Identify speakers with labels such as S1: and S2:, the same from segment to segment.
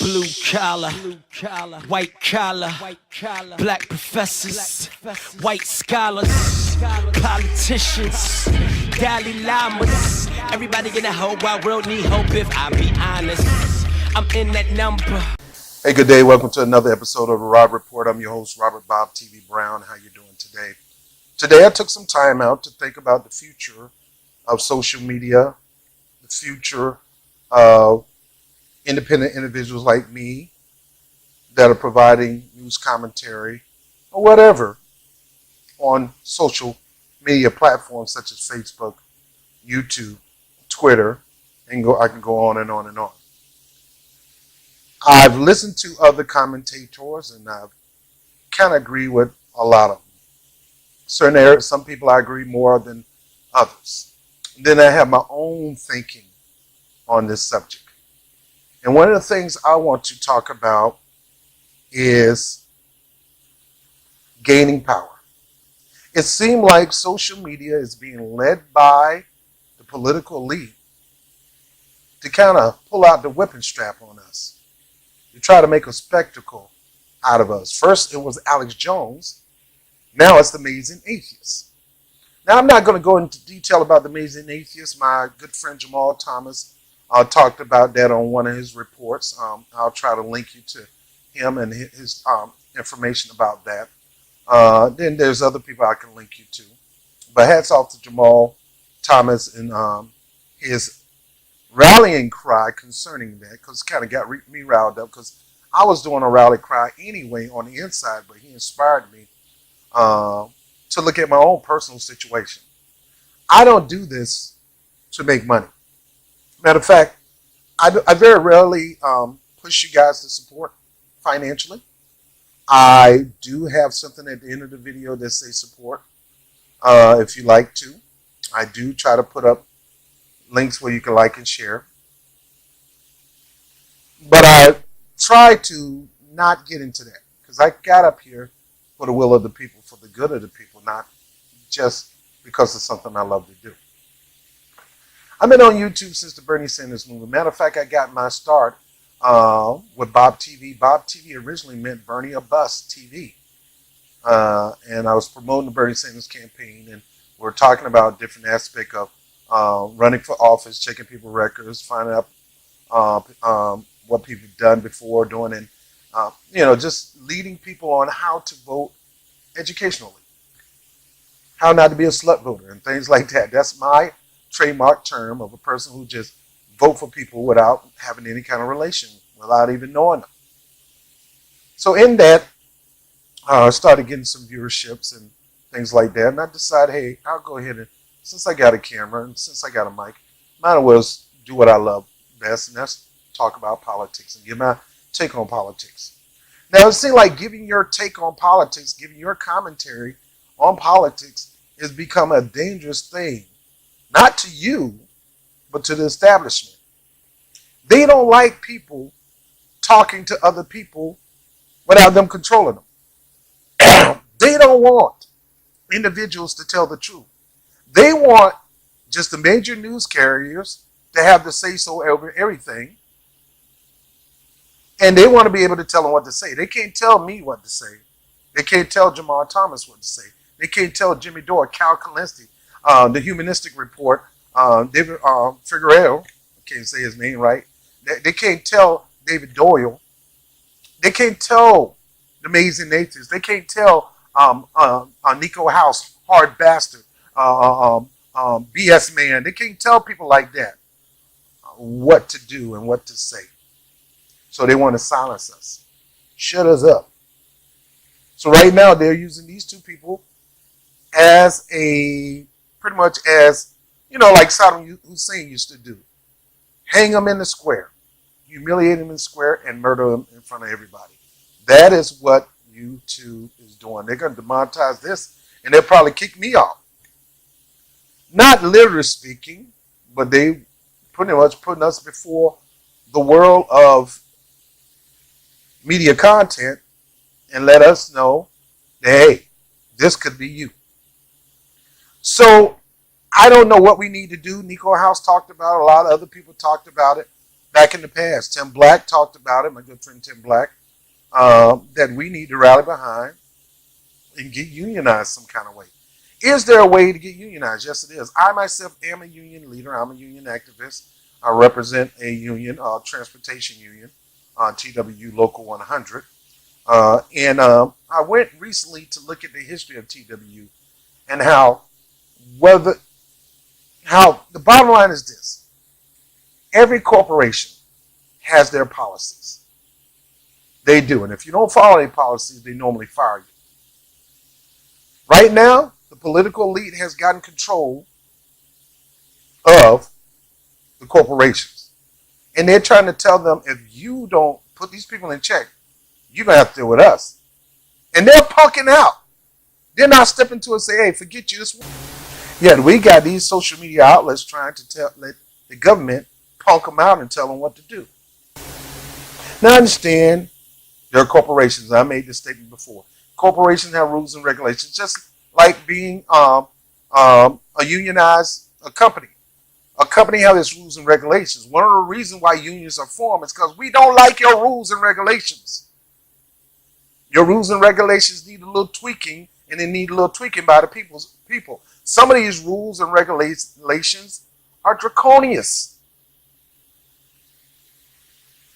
S1: Blue collar, white collar, black professors, white scholars, politicians, Dalai Lamas. Everybody in the whole wide world need hope if I be honest. I'm in that number.
S2: Hey, good day. Welcome to another episode of the Rob Report. I'm your host, Robert BOBTV Brown. How you doing today? Today I took some time out to think about the future of social media, the future of independent individuals like me that are providing news commentary or whatever on social media platforms such as Facebook, YouTube, Twitter, and I can go on and on and on. I've listened to other commentators and I've kind of agree with a lot of them. Certain areas, some people I agree more than others. And then I have my own thinking on this subject. And one of the things I want to talk about is gaining power. It seems like social media is being led by the political elite to kind of pull out the whipping strap on us, to try to make a spectacle out of us. First, it was Alex Jones. Now it's the Amazing Atheist. Now, I'm not going to go into detail about the Amazing Atheist. My good friend Jamal Thomas talked about that on one of his reports. I'll try to link you to him and his information about that. Then there's other people I can link you to. But hats off to Jamal Thomas and his rallying cry concerning that, because it kind of got me riled up, because I was doing a rally cry anyway on the inside, but he inspired me to look at my own personal situation. I don't do this to make money. Matter of fact, I very rarely push you guys to support financially. I do have something at the end of the video that says support if you like to. I do try to put up links where you can like and share. But I try to not get into that, because I got up here for the will of the people, for the good of the people, not just because it's something I love to do. I've been on YouTube since the Bernie Sanders movement. Matter of fact, I got my start with BOBTV. BOBTV originally meant Bernie or Bust TV. And I was promoting the Bernie Sanders campaign, and we're talking about different aspects of running for office, checking people's records, finding out what people have done before, doing, and just leading people on how to vote educationally, how not to be a slut voter, and things like that. That's my trademark term of a person who just vote for people without having any kind of relation, without even knowing them. So in that, I started getting some viewerships and things like that, and I decided, hey, I'll go ahead and, since I got a camera and since I got a mic, might as well do what I love best, and that's talk about politics and give my take on politics. Now, it seems like giving your take on politics, giving your commentary on politics has become a dangerous thing, not to you, but to the establishment. They don't like people talking to other people without them controlling them. They don't want individuals to tell the truth. They want just the major news carriers to have the say-so over everything. And they want to be able to tell them what to say. They can't tell me what to say. They can't tell Jamal Thomas what to say. They can't tell Jimmy Dore, Cal Kalinske, the Humanistic Report, David Figueroa, I can't say his name right. They can't tell David Doyle. They can't tell the Amazing Atheist. They can't tell Nico House, Hard Bastard, BS Man. They can't tell people like that what to do and what to say. So they want to silence us, shut us up. So right now they're using these two people as pretty much as, like Saddam Hussein used to do. Hang them in the square, humiliate them in the square, and murder them in front of everybody. That is what YouTube is doing. They're going to demonetize this, and they'll probably kick me off. Not literally speaking, but they pretty much putting us before the world of media content and let us know that, hey, this could be you. So I don't know what we need to do. Nico House talked about it. A lot of other people talked about it. back in the past. Tim Black talked about it, my good friend Tim Black, that we need to rally behind and get unionized some kind of way. Is there a way to get unionized? Yes, it is. I myself am a union leader. I'm a union activist. I represent a union, transportation union, TWU Local 100. And I went recently to look at the history of TWU and how the bottom line is this. Every corporation has their policies. They do. And if you don't follow any policies, they normally fire you. Right now, the political elite has gotten control of the corporations. And they're trying to tell them, if you don't put these people in check, you're going to have to deal with us. And they're punking out. They're not stepping to us and say, hey, forget you this one. Yet we got these social media outlets trying to let the government punk them out and tell them what to do. Now I understand there are corporations. I made this statement before. Corporations have rules and regulations, just like being a unionized company. A company has its rules and regulations. One of the reasons why unions are formed is because we don't like your rules and regulations. Your rules and regulations need a little tweaking, and they need a little tweaking by the people. Some of these rules and regulations are draconian.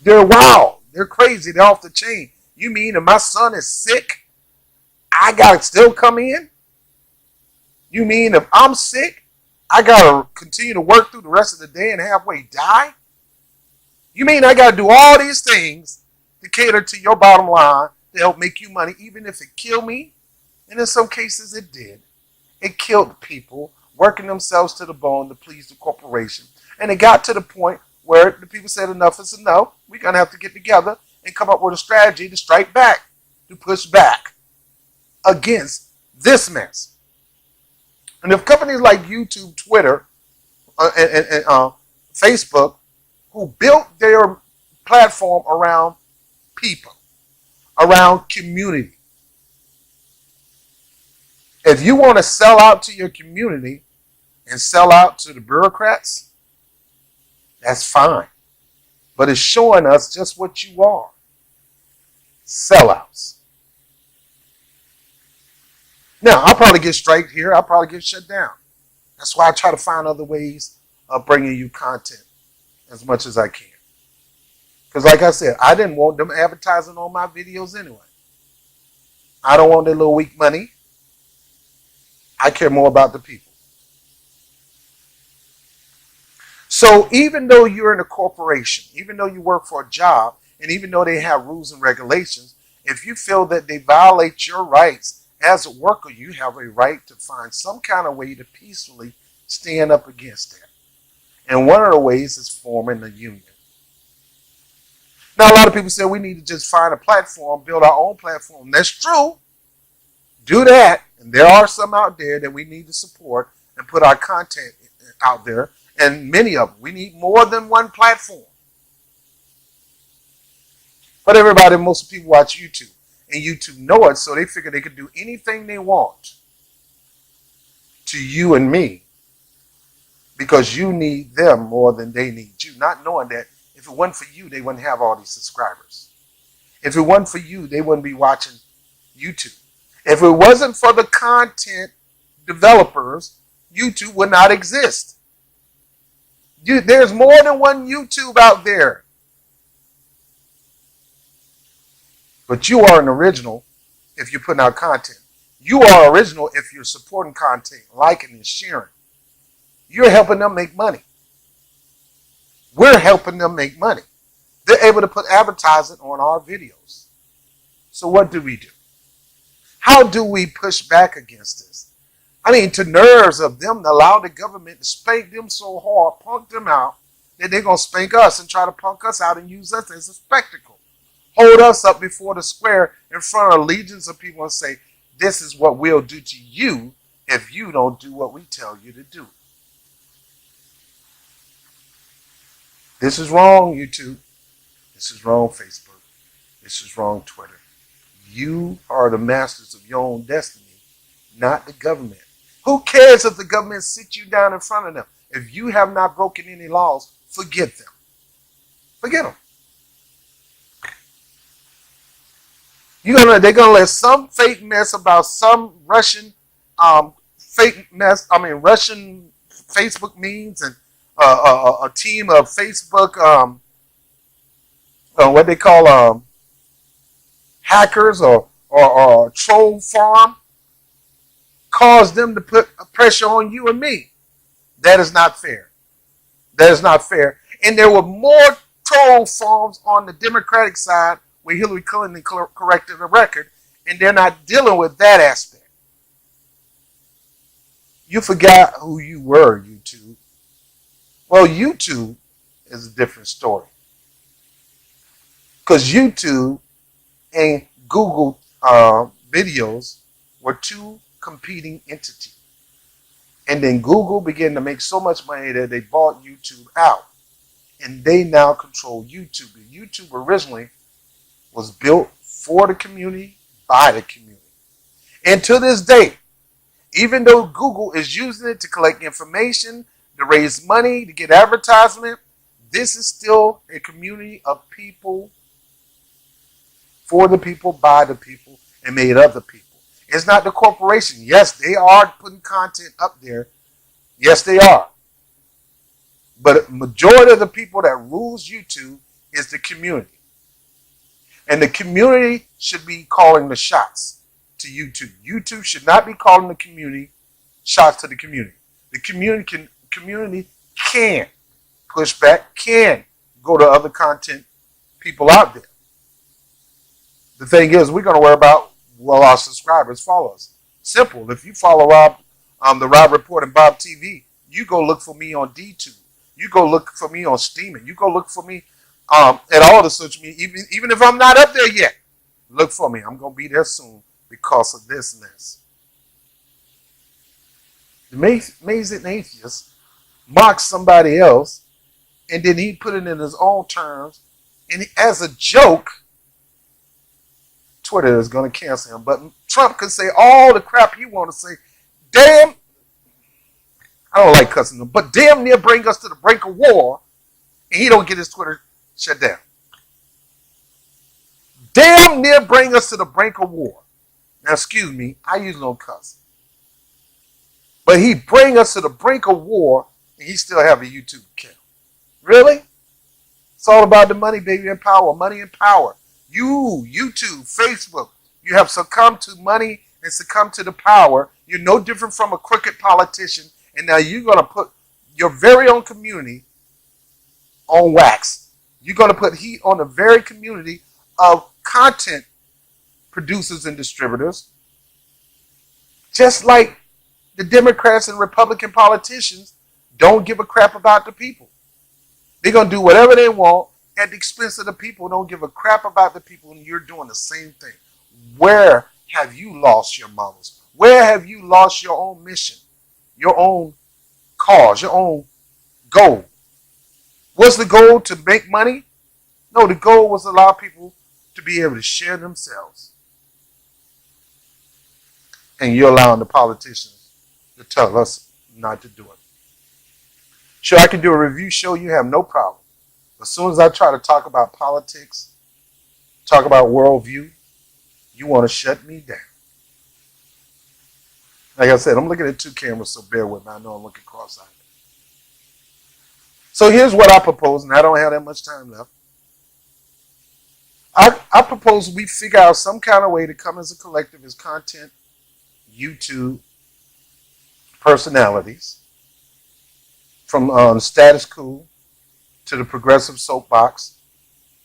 S2: They're wild. They're crazy. They're off the chain. You mean if my son is sick, I got to still come in? You mean if I'm sick, I got to continue to work through the rest of the day and halfway die? You mean I got to do all these things to cater to your bottom line to help make you money, even if it killed me? And in some cases it did. It killed people working themselves to the bone to please the corporation. And it got to the point where the people said enough is enough. We're going to have to get together and come up with a strategy to strike back, to push back against this mess. And if companies like YouTube, Twitter, and Facebook, who built their platform around people, around community, if you want to sell out to your community and sell out to the bureaucrats, that's fine. But it's showing us just what you are. Sellouts. Now, I'll probably get striked here. I'll probably get shut down. That's why I try to find other ways of bringing you content as much as I can. Because like I said, I didn't want them advertising on my videos anyway. I don't want their little weak money. I care more about the people. So even though you're in a corporation, even though you work for a job, and even though they have rules and regulations, if you feel that they violate your rights as a worker, you have a right to find some kind of way to peacefully stand up against that. And one of the ways is forming a union. Now, a lot of people say we need to just find a platform, build our own platform. That's true. Do that. And there are some out there that we need to support and put our content out there. And many of them. We need more than one platform. But everybody, most people watch YouTube. And YouTube know it, so they figure they can do anything they want to you and me because you need them more than they need you. Not knowing that if it wasn't for you, they wouldn't have all these subscribers. If it wasn't for you, they wouldn't be watching YouTube. If it wasn't for the content developers, YouTube would not exist. There's more than one YouTube out there. But you are an original if you're putting out content. You are original if you're supporting content, liking and sharing. You're helping them make money. We're helping them make money. They're able to put advertising on our videos. So what do we do? How do we push back against this? I mean, to nerves of them to allow the government to spank them so hard, punk them out, that they're going to spank us and try to punk us out and use us as a spectacle. Hold us up before the square in front of legions of people and say, this is what we'll do to you if you don't do what we tell you to do. This is wrong, YouTube. This is wrong, Facebook. This is wrong, Twitter. You are the masters of your own destiny, not the government. Who cares if the government sits you down in front of them? If you have not broken any laws, forget them. Forget them. They're gonna let some fake mess about some Russian Russian Facebook memes and a team of Facebook what they call hackers or troll farm cause them to put pressure on you and me. That is not fair. That is not fair. And there were more troll farms on the Democratic side where Hillary Clinton corrected the record, and they're not dealing with that aspect. You forgot who you were, YouTube. Well, YouTube is a different story. Because YouTube and Google videos were two competing entities. And then Google began to make so much money that they bought YouTube out. And they now control YouTube. YouTube originally was built for the community, by the community. And to this day, even though Google is using it to collect information, to raise money, to get advertisement, this is still a community of people, for the people, by the people, and made of the people. It's not the corporation. Yes, they are putting content up there. Yes, they are. But majority of the people that rules YouTube is the community. And the community should be calling the shots to YouTube. YouTube should not be calling the community shots to the community. The community can push back, can go to other content people out there. The thing is, we're going to worry about, well, our subscribers follow us. Simple. If you follow Rob, the Rob Report and BOBTV, you go look for me on DTube. You go look for me on Steaming. You go look for me at all the social media, even if I'm not up there yet. Look for me. I'm going to be there soon because of this and this. The amazing atheist mocks somebody else, and then he put it in his own terms, and as a joke, Twitter is going to cancel him. But Trump can say all the crap you want to say. Damn, I don't like cussing him, but damn near bring us to the brink of war, and he don't get his Twitter shut down. Damn near bring us to the brink of war. Now, excuse me, I usually don't cuss. But he bring us to the brink of war, and he still have a YouTube account. Really? It's all about the money, baby, and power. Money and power. You, YouTube, Facebook, you have succumbed to money and succumbed to the power. You're no different from a crooked politician, and now you're going to put your very own community on wax. You're going to put heat on the very community of content producers and distributors, just like the Democrats and Republican politicians don't give a crap about the people. They're going to do whatever they want at the expense of the people. Don't give a crap about the people, and you're doing the same thing. Where have you lost your models? Where have you lost your own mission, your own cause, your own goal? Was the goal to make money? No, the goal was to allow people to be able to share themselves. And you're allowing the politicians to tell us not to do it. Sure, I can do a review show. You have no problem. But as soon as I try to talk about politics, talk about worldview, you want to shut me down. Like I said, I'm looking at two cameras, so bear with me. I know I'm looking cross-eyed. So here's what I propose, and I don't have that much time left. I propose we figure out some kind of way to come as a collective as content, YouTube personalities, from Status Quo to the Progressive Soapbox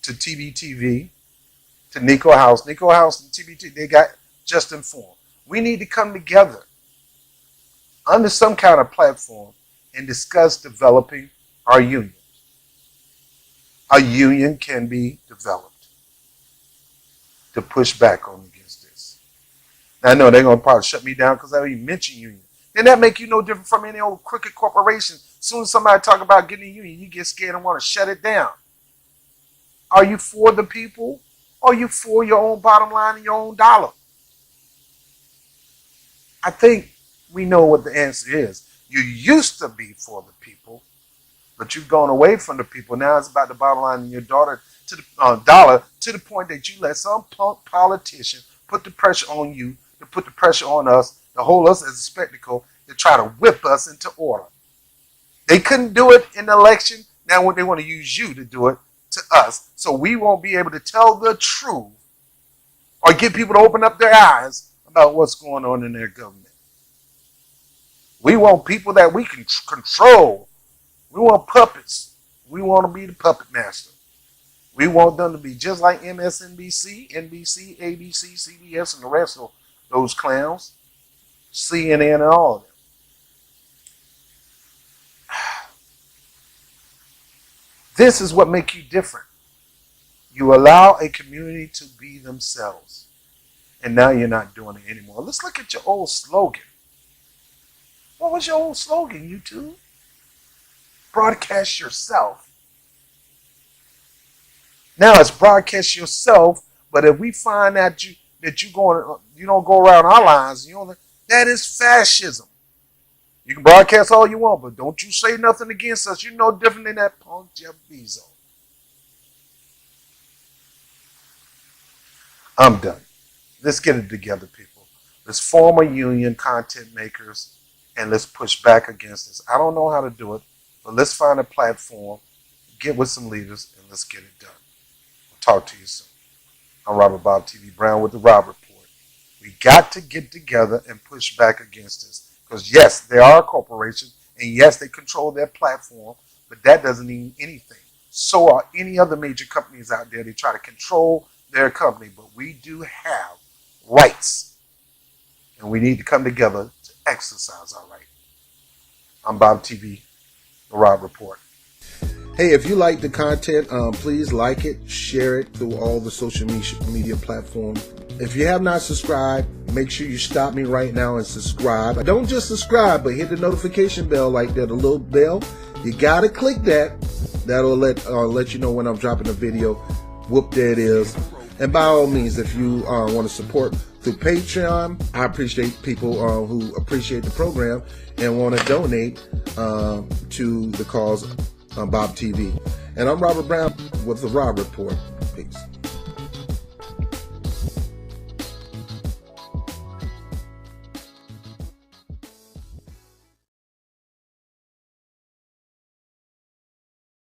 S2: to TBTV to Nico House. Nico House and TBT, they got Just Informed. We need to come together under some kind of platform and discuss developing our union. A union can be developed to push back on against this. Now, I know they're going to probably shut me down because I even mentioned union. Then that make you no different from any old crooked corporation. As soon as somebody talk about getting a union, you get scared and want to shut it down. Are you for the people? Or are you for your own bottom line and your own dollar? I think we know what the answer is. You used to be for the people. But you've gone away from the people. Now it's about the bottom line and your daughter to the dollar, to the point that you let some punk politician put the pressure on you, to put the pressure on us, to hold us as a spectacle, to try to whip us into order. They couldn't do it in the election. Now they want to use you to do it to us. So we won't be able to tell the truth or get people to open up their eyes about what's going on in their government. We want people that we can control. We want puppets. We want to be the puppet master. We want them to be just like MSNBC, NBC, ABC, CBS, and the rest of those clowns, CNN and all of them. This is what makes you different. You allow a community to be themselves. And now you're not doing it anymore. Let's look at your old slogan. What was your old slogan, YouTube? Broadcast yourself. Now it's broadcast yourself, but if we find that you don't go around our lines, that is fascism. You can broadcast all you want, but don't you say nothing against us. You're no different than that punk Jeff Bezos. I'm done. Let's get it together, people. Let's form a union, content makers, and let's push back against this. I don't know how to do it, but let's find a platform, get with some leaders, and let's get it done. I'll talk to you soon. I'm Robert BOBTV Brown with the Rob Report. We got to get together and push back against this. Because yes, they are a corporation, and yes, they control their platform, but that doesn't mean anything. So are any other major companies out there. They try to control their company, but we do have rights, and we need to come together to exercise our right. I'm BOBTV, the Rob Report.
S3: Hey, if you like the content, please like it, share it through all the social media platforms. If you have not subscribed, make sure you stop me right now and subscribe. Don't just subscribe, but hit the notification bell like that, a little bell. You gotta click that. That'll let you know when I'm dropping a video. Whoop, there it is. And by all means, if you want to support through Patreon, I appreciate people who appreciate the program and want to donate to the cause on BOBTV. And I'm Robert Brown with the Rob Report. Peace.